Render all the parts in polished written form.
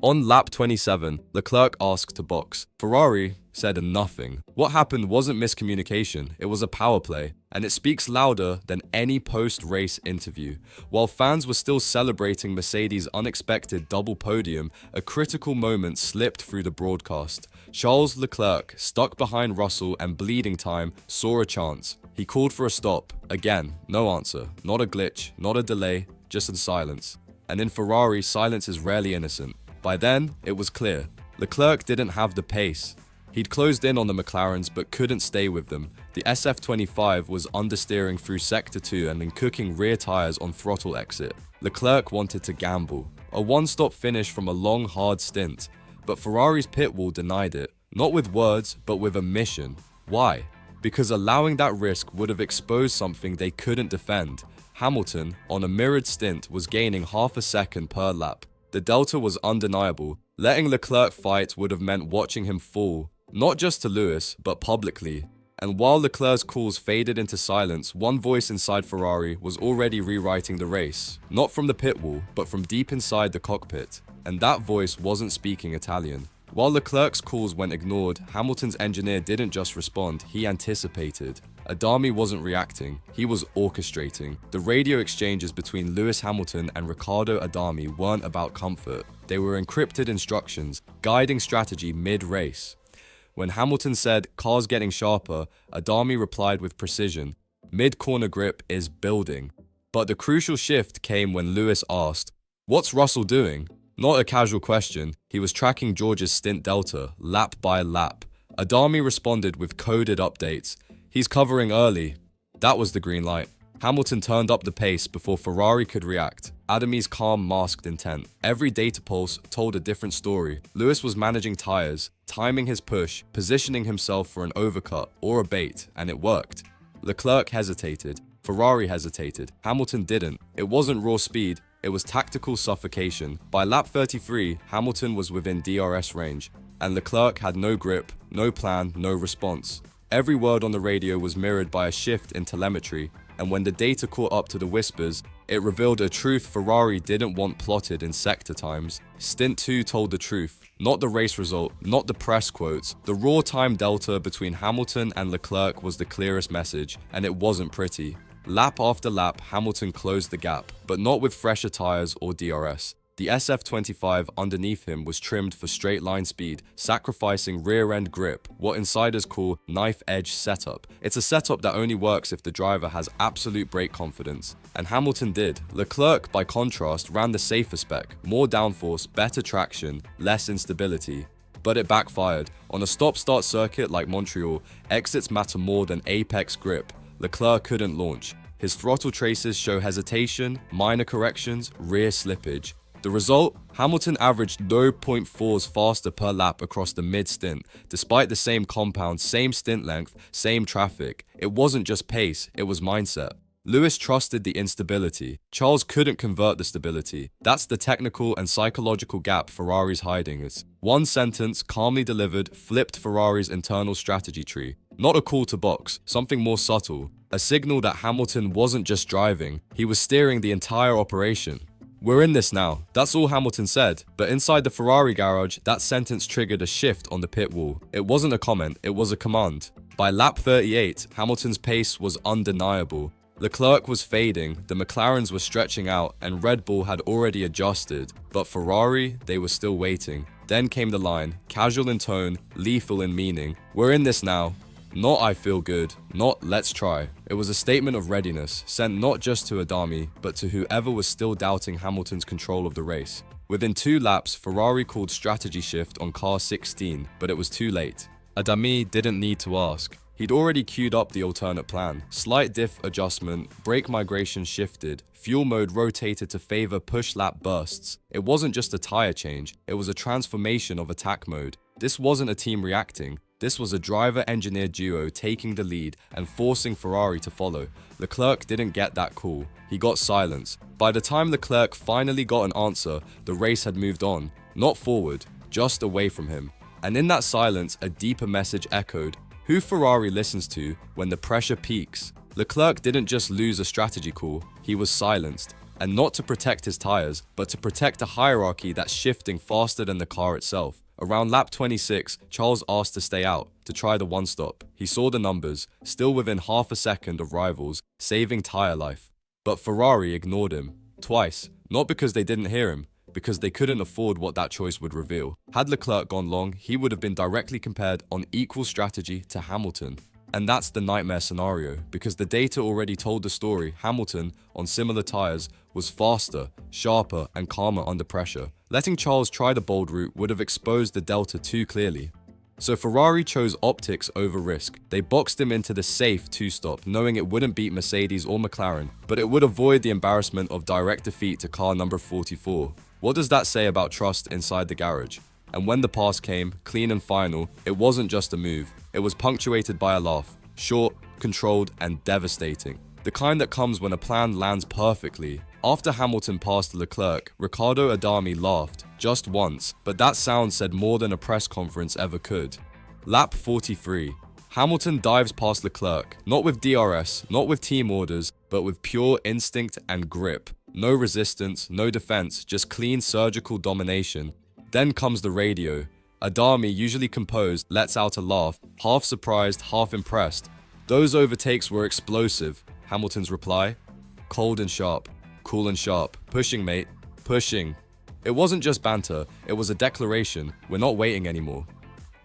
On lap 27, Leclerc asked to box. Ferrari said nothing. What happened wasn't miscommunication, it was a power play, and it speaks louder than any post-race interview. While fans were still celebrating Mercedes' unexpected double podium, a critical moment slipped through the broadcast. Charles Leclerc, stuck behind Russell and bleeding time, saw a chance. He called for a stop. Again, no answer. Not a glitch, not a delay, just in silence. And in Ferrari, silence is rarely innocent. By then, it was clear. Leclerc didn't have the pace. He'd closed in on the McLarens but couldn't stay with them. The SF25 was understeering through Sector 2 and then cooking rear tyres on throttle exit. Leclerc wanted to gamble. A one-stop finish from a long, hard stint. But Ferrari's pit wall denied it. Not with words, but with a mission. Why? Because allowing that risk would have exposed something they couldn't defend. Hamilton, on a mirrored stint, was gaining half a second per lap. The delta was undeniable. Letting Leclerc fight would have meant watching him fall, not just to Lewis, but publicly. And while Leclerc's calls faded into silence, one voice inside Ferrari was already rewriting the race. Not from the pit wall, but from deep inside the cockpit. And that voice wasn't speaking Italian. While Leclerc's calls went ignored, Hamilton's engineer didn't just respond, he anticipated. Adami wasn't reacting, he was orchestrating. The radio exchanges between Lewis Hamilton and Riccardo Adami weren't about comfort. They were encrypted instructions, guiding strategy mid-race. When Hamilton said, "Car's getting sharper," Adami replied with precision, "Mid-corner grip is building." But the crucial shift came when Lewis asked, "What's Russell doing?" Not a casual question, he was tracking George's stint delta, lap by lap. Adami responded with coded updates. "He's covering early." That was the green light. Hamilton turned up the pace before Ferrari could react. Adami's calm masked intent. Every data pulse told a different story. Lewis was managing tires, timing his push, positioning himself for an overcut or a bait, and it worked. Leclerc hesitated. Ferrari hesitated. Hamilton didn't. It wasn't raw speed. It was tactical suffocation. By lap 33, Hamilton was within DRS range, and Leclerc had no grip, no plan, no response. Every word on the radio was mirrored by a shift in telemetry, and when the data caught up to the whispers, it revealed a truth Ferrari didn't want plotted in sector times. Stint 2 told the truth, not the race result, not the press quotes. The raw time delta between Hamilton and Leclerc was the clearest message, and it wasn't pretty. Lap after lap, Hamilton closed the gap, but not with fresher tires or DRS. The SF25 underneath him was trimmed for straight line speed, sacrificing rear-end grip, what insiders call knife-edge setup. It's a setup that only works if the driver has absolute brake confidence. And Hamilton did. Leclerc, by contrast, ran the safer spec, more downforce, better traction, less instability. But it backfired. On a stop-start circuit like Montreal, exits matter more than apex grip. Leclerc couldn't launch. His throttle traces show hesitation, minor corrections, rear slippage. The result? Hamilton averaged 0.4s faster per lap across the mid-stint, despite the same compound, same stint length, same traffic. It wasn't just pace, it was mindset. Lewis trusted the instability. Charles couldn't convert the stability. That's the technical and psychological gap Ferrari's hiding is. One sentence, calmly delivered, flipped Ferrari's internal strategy tree. Not a call to box, something more subtle. A signal that Hamilton wasn't just driving, he was steering the entire operation. "We're in this now," that's all Hamilton said. But inside the Ferrari garage, that sentence triggered a shift on the pit wall. It wasn't a comment, it was a command. By lap 38, Hamilton's pace was undeniable. Leclerc was fading, the McLarens were stretching out, and Red Bull had already adjusted. But Ferrari, they were still waiting. Then came the line, casual in tone, lethal in meaning. "We're in this now." Not "I feel good," not "let's try." It was a statement of readiness, sent not just to Adami, but to whoever was still doubting Hamilton's control of the race. Within 2 laps, Ferrari called strategy shift on car 16, but it was too late. Adami didn't need to ask. He'd already queued up the alternate plan. Slight diff adjustment, brake migration shifted, fuel mode rotated to favor push lap bursts. It wasn't just a tire change, it was a transformation of attack mode. This wasn't a team reacting. This was a driver-engineer duo taking the lead and forcing Ferrari to follow. Leclerc didn't get that call. He got silence. By the time Leclerc finally got an answer, the race had moved on. Not forward, just away from him. And in that silence, a deeper message echoed. Who Ferrari listens to when the pressure peaks. Leclerc didn't just lose a strategy call, he was silenced. and not to protect his tires, but to protect a hierarchy that's shifting faster than the car itself. Around lap 26, Charles asked to stay out, to try the one-stop. He saw the numbers, still within half a second of rivals, saving tire life. But Ferrari ignored him, twice, not because they didn't hear him, because they couldn't afford what that choice would reveal. Had Leclerc gone long, he would have been directly compared on equal strategy to Hamilton. And that's the nightmare scenario, because the data already told the story. Hamilton, on similar tires, was faster, sharper, and calmer under pressure. Letting Charles try the bold route would have exposed the delta too clearly. So Ferrari chose optics over risk. They boxed him into the safe two-stop, knowing it wouldn't beat Mercedes or McLaren, but it would avoid the embarrassment of direct defeat to car number 44. What does that say about trust inside the garage? And when the pass came, clean and final, it wasn't just a move. It was punctuated by a laugh. Short, controlled, and devastating. The kind that comes when a plan lands perfectly. After Hamilton passed Leclerc, Riccardo Adami laughed, just once, but that sound said more than a press conference ever could. Lap 43. Hamilton dives past Leclerc, not with DRS, not with team orders, but with pure instinct and grip. No resistance, no defense, just clean surgical domination. Then comes the radio. Adami, usually composed, lets out a laugh, half surprised, half impressed. Those overtakes were explosive. Hamilton's reply? Cold and sharp. Cool and sharp. Pushing, mate. Pushing. It wasn't just banter, it was a declaration. We're not waiting anymore.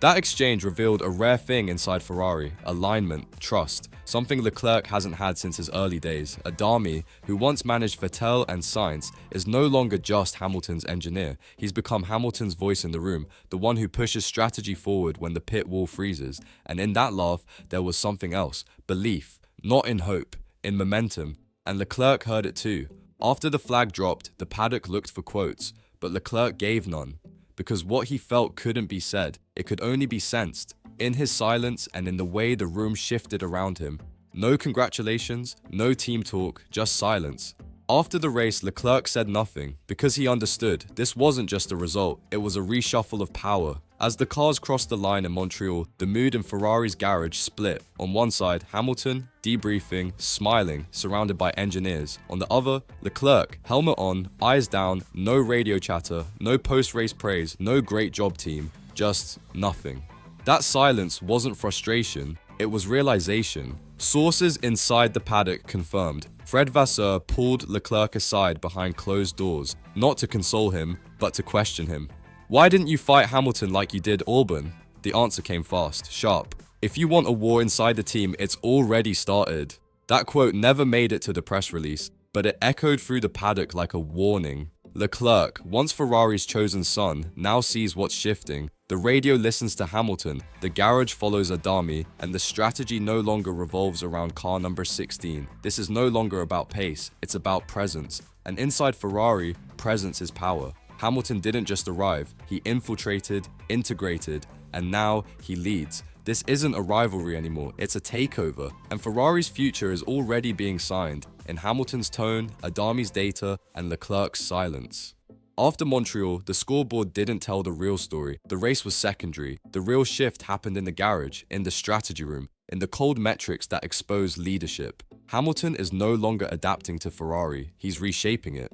That exchange revealed a rare thing inside Ferrari: alignment, trust, something Leclerc hasn't had since his early days. Adami, who once managed Vettel and Sainz, is no longer just Hamilton's engineer. He's become Hamilton's voice in the room, the one who pushes strategy forward when the pit wall freezes. And in that laugh, there was something else: belief, not in hope, in momentum. And Leclerc heard it too. After the flag dropped, the paddock looked for quotes, but Leclerc gave none. Because what he felt couldn't be said, it could only be sensed, in his silence and in the way the room shifted around him. No congratulations, no team talk, just silence. After the race, Leclerc said nothing, because he understood this wasn't just a result, it was a reshuffle of power. As the cars crossed the line in Montreal, the mood in Ferrari's garage split. On one side, Hamilton, debriefing, smiling, surrounded by engineers. On the other, Leclerc, helmet on, eyes down, no radio chatter, no post-race praise, no great job team, just nothing. That silence wasn't frustration, it was realization. Sources inside the paddock confirmed. Fred Vasseur pulled Leclerc aside behind closed doors, not to console him, but to question him. Why didn't you fight Hamilton like you did Albon? The answer came fast, sharp. If you want a war inside the team, it's already started. That quote never made it to the press release, but it echoed through the paddock like a warning. Leclerc, once Ferrari's chosen son, now sees what's shifting. The radio listens to Hamilton, the garage follows Adami, and the strategy no longer revolves around car number 16. This is no longer about pace, it's about presence. And inside Ferrari, presence is power. Hamilton didn't just arrive, he infiltrated, integrated, and now he leads. This isn't a rivalry anymore, it's a takeover. And Ferrari's future is already being signed, in Hamilton's tone, Adami's data, and Leclerc's silence. After Montreal, the scoreboard didn't tell the real story. The race was secondary. The real shift happened in the garage, in the strategy room, in the cold metrics that expose leadership. Hamilton is no longer adapting to Ferrari, he's reshaping it.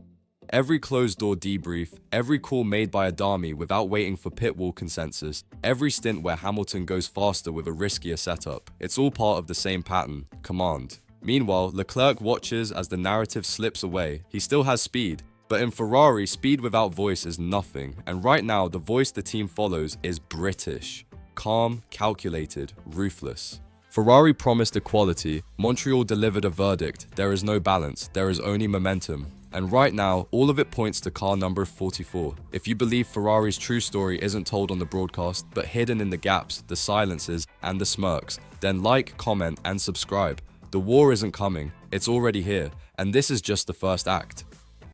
Every closed-door debrief, every call made by Adami without waiting for pit wall consensus, every stint where Hamilton goes faster with a riskier setup, it's all part of the same pattern: command. Meanwhile, Leclerc watches as the narrative slips away. He still has speed, but in Ferrari, speed without voice is nothing, and right now the voice the team follows is British. Calm, calculated, ruthless. Ferrari promised equality, Montreal delivered a verdict: there is no balance, there is only momentum. And right now, all of it points to car number 44. If you believe Ferrari's true story isn't told on the broadcast, but hidden in the gaps, the silences, and the smirks, then like, comment, and subscribe. The war isn't coming, it's already here, and this is just the first act.